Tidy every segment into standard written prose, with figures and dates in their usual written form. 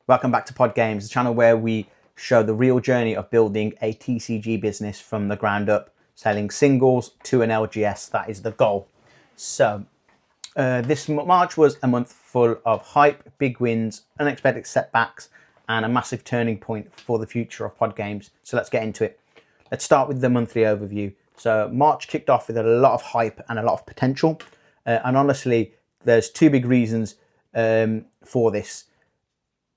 Welcome back to Pod Games, the channel where we show the real journey of building a TCG business from the ground up, selling singles to an LGS. That is the goal. So this March was a month full of hype, big wins, unexpected setbacks, and a massive turning point for the future of Pod Games. So let's get into it. Let's start with the monthly overview. So March kicked off with a lot of hype and a lot of potential. And honestly, there's two big reasons for this.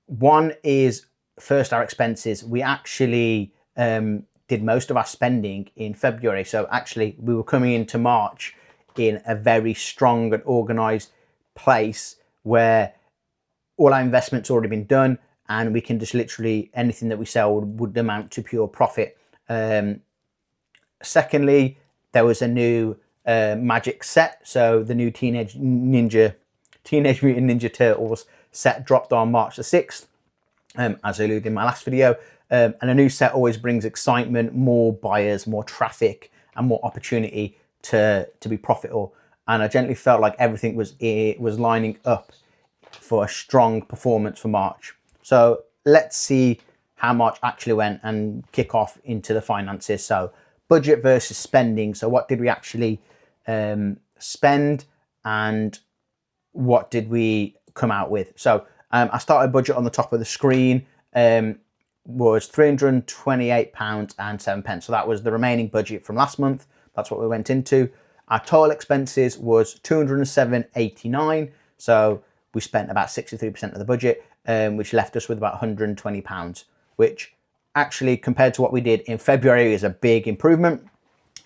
One is first our expenses. We actually did most of our spending in February. So actually we were coming into March in a very strong and organized place where all our investments already been done and we can just literally anything that we sell would amount to pure profit. Secondly, there was a new Magic set. So the new Teenage Mutant Ninja Turtles set dropped on March the 6th, as I alluded in my last video. And a new set always brings excitement, more buyers, more traffic, and more opportunity to be profitable. And I gently felt like everything was lining up for a strong performance for March. So let's see how March actually went and kick off into the finances. So budget versus spending. So what did we actually spend and what did we come out with? So I started budget on the top of the screen, was £328.07. So that was the remaining budget from last month. That's what we went into. Our total expenses was £207.89. So we spent about 63% of the budget, which left us with about £120, which actually compared to what we did in February is a big improvement.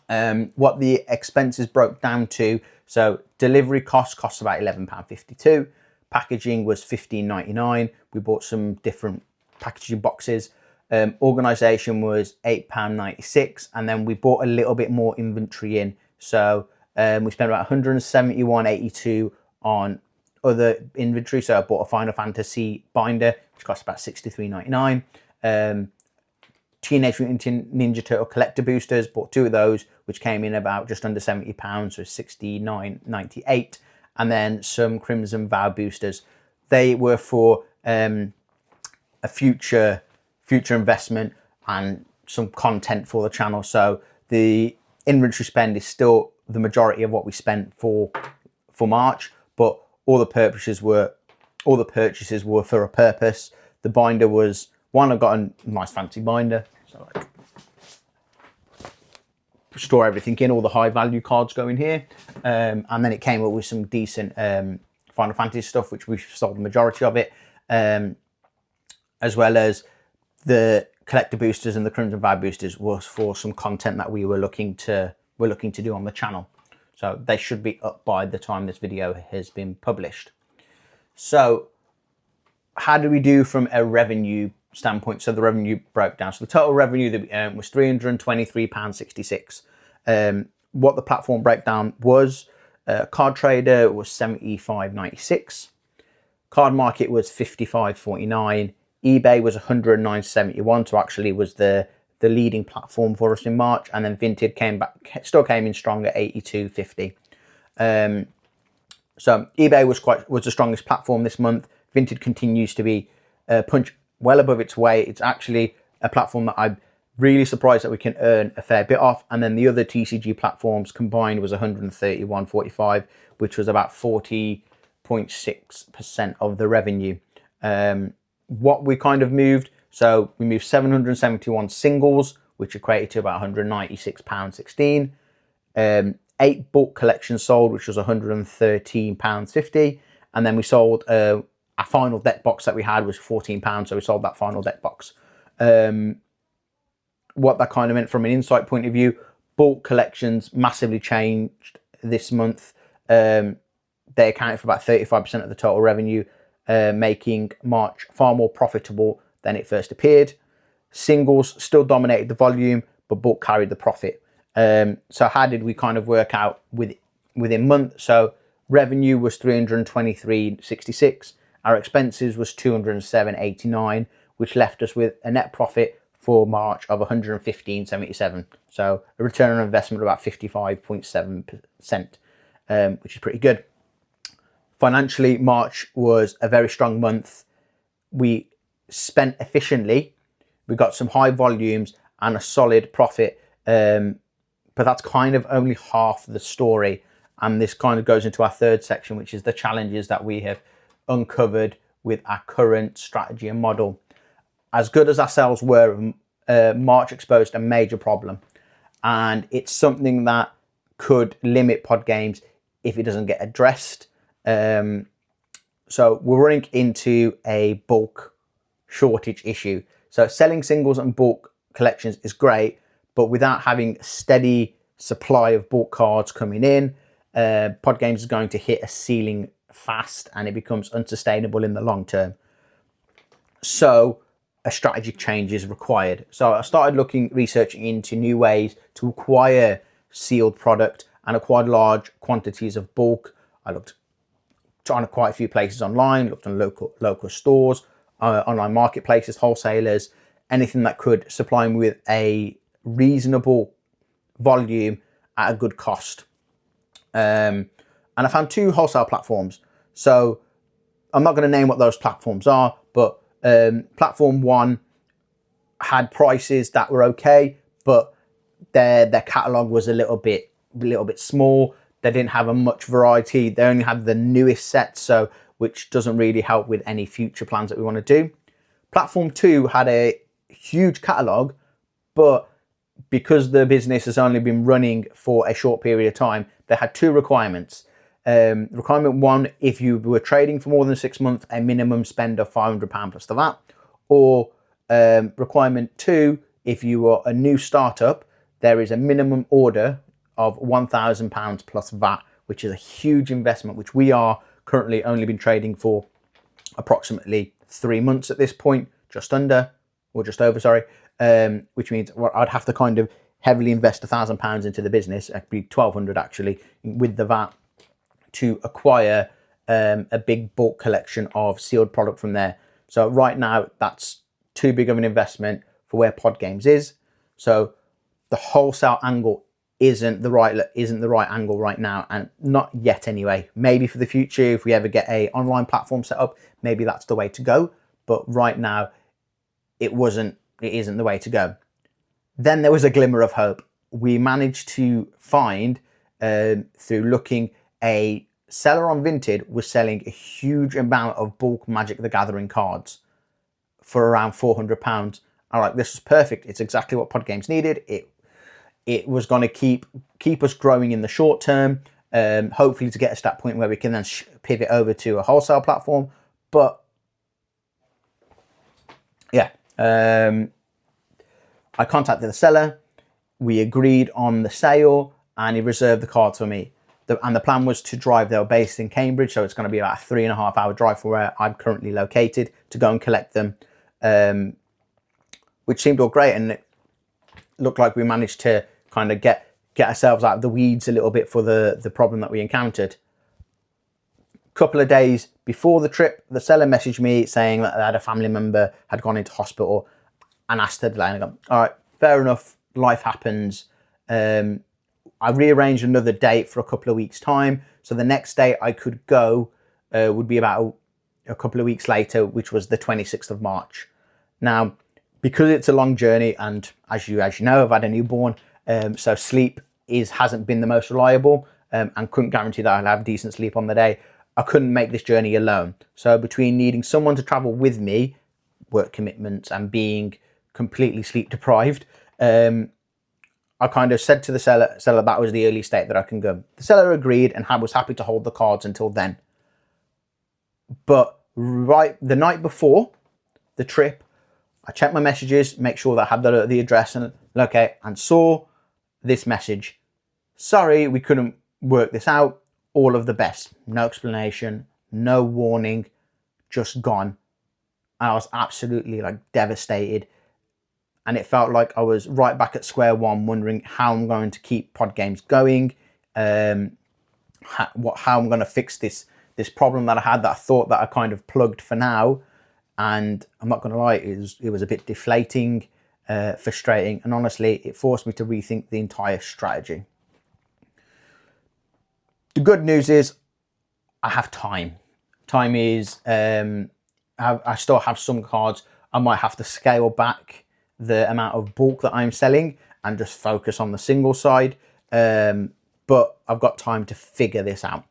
What the expenses broke down to, so delivery costs about £11.52. Packaging was £15.99. We bought some different packaging boxes. Organisation was £8.96, and then we bought a little bit more inventory in. So we spent about £171.82 on other inventory. So I bought a Final Fantasy binder, which cost about £63.99. Teenage Mutant Ninja Turtle collector boosters, bought two of those, which came in about just under £70, so £69.98. And then some Crimson Vow boosters. They were for a future investment and some content for the channel. So the inventory spend is still the majority of what we spent for March, but all the purchases were for a purpose. The binder was one. I got a nice fancy binder, so like store everything in, all the high value cards go in here, and then it came up with some decent Final Fantasy stuff, which we sold the majority of it, as well as the collector boosters and the Crimson Vibe boosters was for some content that we were looking to do on the channel. So they should be up by the time this video has been published. So how do we do from a revenue standpoint? So the revenue broke down. So the total revenue that we earned was £323.66. What the platform breakdown was, Card Trader was £75.96. Card Market was £55.49. eBay was £109.71. So actually was the leading platform for us in March. And then Vinted still came in strong at £82.50. So eBay was the strongest platform this month. Vinted continues to be punch well above its weight. It's actually a platform that I'm really surprised that we can earn a fair bit off. And then the other TCG platforms combined was 131.45, which was about 40.6% of the revenue. What we kind of moved, so we moved 771 singles, which equated to about £196.16. 8 bulk collections sold, which was £113.50. And then we sold our final deck box that we had was £14, so we sold that final deck box. What that kind of meant from an insight point of view, bulk collections massively changed this month. They accounted for about 35% of the total revenue, making March far more profitable than it first appeared. Singles still dominated the volume, but bulk carried the profit. So how did we kind of work out within month? So revenue was £323.66. Our expenses was £207.89, which left us with a net profit for March of £115.77. So a return on investment of about 55.7%, which is pretty good. Financially, March was a very strong month. We spent efficiently. We got some high volumes and a solid profit, but that's kind of only half the story. And this kind of goes into our third section, which is the challenges that we have uncovered with our current strategy and model. As good as our sales were, March exposed a major problem, and it's something that could limit pod games if it doesn't get addressed. So we're running into a bulk shortage issue. So selling singles and bulk collections is great, but without having a steady supply of bulk cards coming in, pod games is going to hit a ceiling fast, and it becomes unsustainable in the long term. So a strategy change is required. So I started researching into new ways to acquire sealed product and acquired large quantities of bulk. I looked on quite a few places online, looked on local stores, online marketplaces, wholesalers, anything that could supply me with a reasonable volume at a good cost. And I found 2 wholesale platforms. So I'm not going to name what those platforms are, but platform 1 had prices that were okay, but their catalog was a little bit small. They didn't have a much variety. They only had the newest sets, so which doesn't really help with any future plans that we want to do. Platform 2 had a huge catalog, but because the business has only been running for a short period of time, they had 2 requirements. Requirement 1, if you were trading for more than 6 months, a minimum spend of £500 plus the VAT. Or requirement 2, if you were a new startup, there is a minimum order of £1,000 plus VAT, which is a huge investment, which we are currently only been trading for approximately 3 months at this point, just under, or just over, sorry, which means I'd have to kind of heavily invest £1,000 into the business. It'd be 1,200 actually with the VAT to acquire a big bulk collection of sealed product from there. So right now, that's too big of an investment for where pod games is. So the wholesale angle isn't the right angle right now, and not yet anyway. Maybe for the future, if we ever get a online platform set up, maybe that's the way to go. But right now, it isn't the way to go. Then there was a glimmer of hope. We managed to find, through looking, a seller on Vinted was selling a huge amount of bulk Magic the Gathering cards for around £400. I'm like, this was perfect. It's exactly what pod games needed. It was going to keep us growing in the short term, hopefully to get us to that point where we can then pivot over to a wholesale platform. But yeah, I contacted the seller. We agreed on the sale, and he reserved the cards for me. And the plan was to drive. They were based in Cambridge, so it's going to be about a 3.5-hour drive from where I'm currently located to go and collect them, which seemed all great, and it looked like we managed to kind of get ourselves out of the weeds a little bit for the problem that we encountered. A couple of days before the trip, the seller messaged me saying that they had a family member had gone into hospital, and asked her delay. And I go, all right, fair enough, life happens. I rearranged another date for a couple of weeks' time. So the next day I could go would be about a couple of weeks later, which was the 26th of March. Now, because it's a long journey, and as you know, I've had a newborn, so sleep hasn't been the most reliable, and couldn't guarantee that I'll have decent sleep on the day. I couldn't make this journey alone. So between needing someone to travel with me, work commitments, and being completely sleep deprived, I kind of said to the seller that was the earliest date that I can go. The seller agreed and was happy to hold the cards until then. But right the night before the trip, I checked my messages, make sure that I had the address, and saw this message. Sorry, we couldn't work this out. All of the best. No explanation, no warning, just gone. And I was absolutely devastated. And it felt like I was right back at square one, wondering how I'm going to keep pod games going, how I'm going to fix this problem that I had, that I thought that I kind of plugged for now. And I'm not going to lie, it was a bit deflating, frustrating, and honestly, it forced me to rethink the entire strategy. The good news is I have time. Time is, I still have some cards I might have to scale back the amount of bulk that I'm selling and just focus on the single side. But I've got time to figure this out.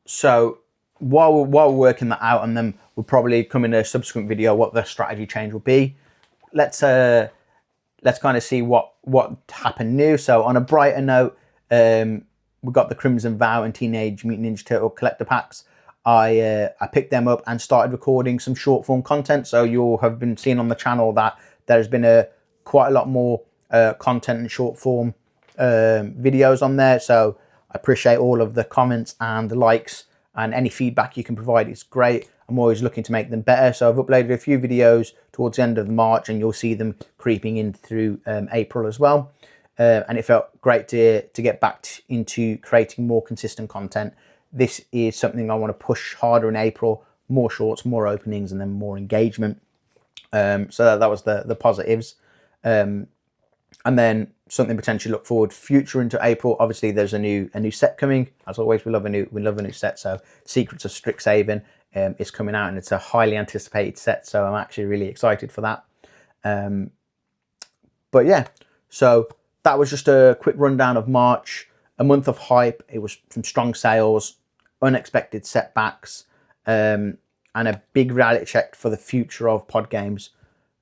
So while we're working that out, and then we'll probably come in a subsequent video what the strategy change will be. Let's kind of see what happened new. So on a brighter note, we got the Crimson Vow and Teenage Mutant Ninja Turtle collector packs. I picked them up and started recording some short form content. So you'll have been seeing on the channel that there's been quite a lot more content and short form videos on there. So I appreciate all of the comments and the likes, and any feedback you can provide is great. I'm always looking to make them better. So I've uploaded a few videos towards the end of March, and you'll see them creeping in through April as well. And it felt great to get back into creating more consistent content. This is something I want to push harder in April, more shorts, more openings, and then more engagement. So that was the positives. And then something potentially look forward future into April. Obviously, there's a new set coming. As always, we love a new set. So Secrets of Strixhaven is coming out, and it's a highly anticipated set. So I'm actually really excited for that. But yeah, so that was just a quick rundown of March, a month of hype. It was some strong sales, unexpected setbacks, and a big reality check for the future of pod games.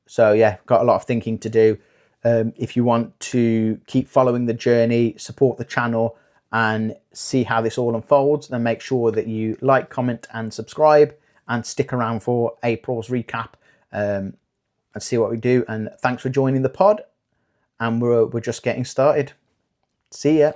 So yeah, got a lot of thinking to do. If you want to keep following the journey, support the channel, and see how this all unfolds, then make sure that you like, comment, and subscribe, and stick around for April's recap and see what we do. And thanks for joining the pod. And we're just getting started. See ya.